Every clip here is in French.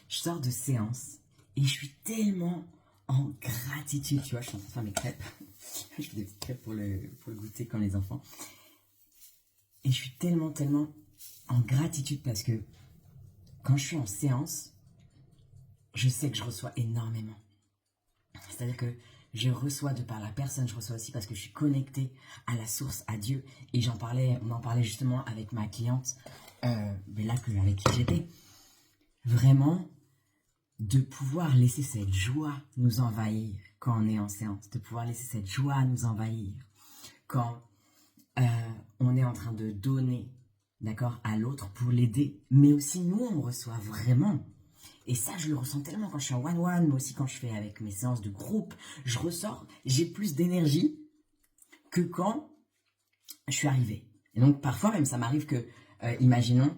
je sors de séance et je suis tellement en gratitude, tu vois, je suis en train de faire mes crêpes. Je fais des petites crêpes pour le goûter comme les enfants. Et je suis tellement en gratitude parce que quand je suis en séance, je sais que je reçois énormément. C'est-à-dire que je reçois de par la personne, je reçois aussi parce que je suis connectée à la source, à Dieu. Et on en parlait justement avec ma cliente, avec qui j'étais. Vraiment, de pouvoir laisser cette joie nous envahir quand on est en séance, de pouvoir laisser cette joie nous envahir quand on est en train de donner, d'accord, à l'autre pour l'aider, mais aussi nous, on reçoit vraiment. Et ça, je le ressens tellement quand je suis en one-one, mais aussi quand je fais avec mes séances de groupe, je ressors, j'ai plus d'énergie que quand je suis arrivée. Et donc, parfois, même, ça m'arrive que, imaginons,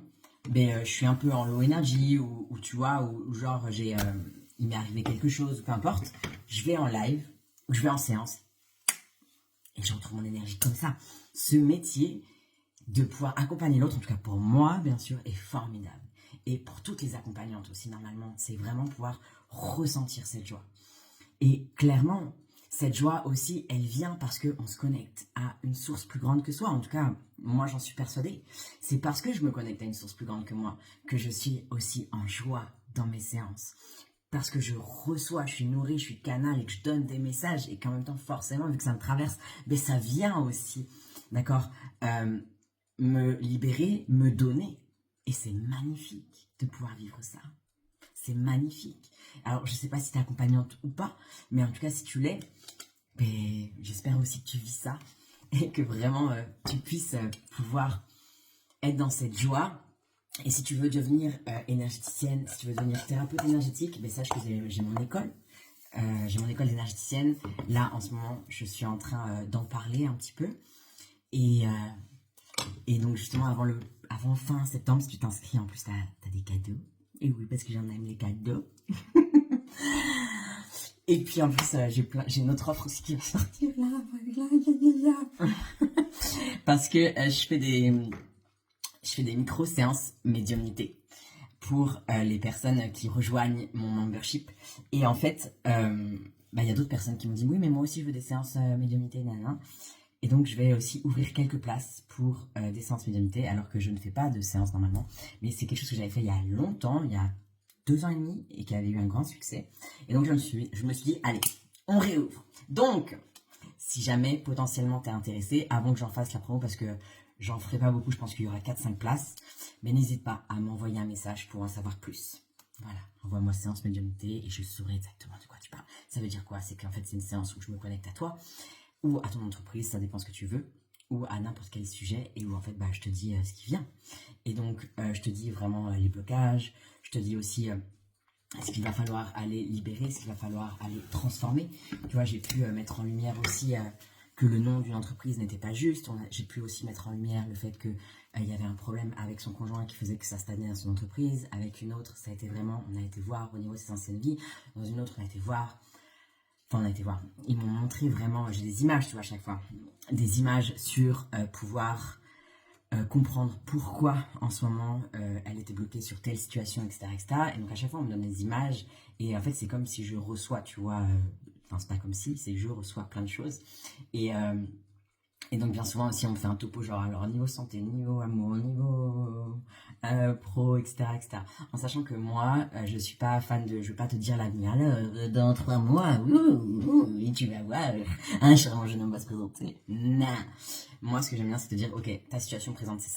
je suis un peu en low energy, ou tu vois, ou genre, il m'est arrivé quelque chose, peu importe, je vais en live, ou je vais en séance, et je retrouve mon énergie comme ça. Ce métier de pouvoir accompagner l'autre, en tout cas pour moi, bien sûr, est formidable. Et pour toutes les accompagnantes aussi, normalement, c'est vraiment pouvoir ressentir cette joie. Et clairement, cette joie aussi, elle vient parce qu'on se connecte à une source plus grande que soi. En tout cas, moi, j'en suis persuadée. C'est parce que je me connecte à une source plus grande que moi que je suis aussi en joie dans mes séances. Parce que je reçois, je suis nourrie, je suis canal et que je donne des messages et qu'en même temps, forcément, vu que ça me traverse, ça vient aussi, d'accord, me libérer, me donner. Et c'est magnifique de pouvoir vivre ça. C'est magnifique. Alors, je ne sais pas si tu es accompagnante ou pas, mais en tout cas, si tu l'es, j'espère aussi que tu vis ça et que vraiment tu puisses pouvoir être dans cette joie. Et si tu veux devenir énergéticienne, si tu veux devenir thérapeute énergétique, sache que j'ai mon école. J'ai mon école d'énergéticienne. Là, en ce moment, je suis en train d'en parler un petit peu. Et donc, justement, avant fin septembre, si tu t'inscris, en plus, tu as des cadeaux. Et oui, parce que j'en aime les cadeaux. Et puis, en plus, j'ai une autre offre aussi qui va sortir là. Parce que je fais des micro-séances médiumnité pour les personnes qui rejoignent mon membership. Et en fait, y a d'autres personnes qui me disent « Oui, mais moi aussi, je veux des séances médiumnité, nanana. » Et donc, je vais aussi ouvrir quelques places pour des séances médiumnité, alors que je ne fais pas de séances normalement. Mais c'est quelque chose que j'avais fait il y a longtemps, il y a 2 ans et demi, et qui avait eu un grand succès. Et donc, je me suis dit, allez, on réouvre. Donc, si jamais potentiellement tu es intéressé, avant que j'en fasse la promo, parce que j'en ferai pas beaucoup, je pense qu'il y aura 4-5 places, mais n'hésite pas à m'envoyer un message pour en savoir plus. Voilà, envoie-moi séance médiumnité et je saurai exactement de quoi tu parles. Ça veut dire quoi? C'est qu'en fait, c'est une séance où je me connecte à toi, ou à ton entreprise, ça dépend ce que tu veux, ou à n'importe quel sujet, et où en fait je te dis ce qui vient. Et donc je te dis vraiment les blocages, je te dis aussi ce qu'il va falloir aller libérer, ce qu'il va falloir aller transformer. Tu vois, j'ai pu mettre en lumière aussi que le nom d'une entreprise n'était pas juste. J'ai pu aussi mettre en lumière le fait qu'il y avait un problème avec son conjoint qui faisait que ça stagnait dans son entreprise. Avec une autre, ça a été vraiment, on a été voir au niveau de ses anciennes vies. Dans une autre, on a été voir, ils m'ont montré vraiment, j'ai des images, tu vois, à chaque fois, des images sur pouvoir comprendre pourquoi en ce moment elle était bloquée sur telle situation, etc., etc. Et donc à chaque fois on me donne des images et en fait c'est comme si je reçois, tu vois, c'est pas comme si, c'est que je reçois plein de choses. Et donc bien souvent aussi on me fait un topo genre alors niveau santé, niveau amour, niveau pro, etc., etc. En sachant que moi je suis pas fan de, je vais pas te dire l'avenir, alors dans 3 mois, et tu vas voir, un charmant jeune homme va se présenter. Non. Moi ce que j'aime bien c'est te dire ok, ta situation présente c'est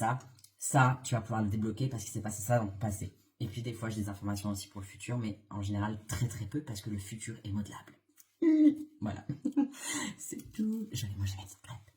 ça tu vas pouvoir le débloquer parce qu'il s'est passé ça dans ton passé. Et puis des fois j'ai des informations aussi pour le futur, mais en général très très peu parce que le futur est modelable. Voilà. C'est tout. Moi j'avais cette crêpe.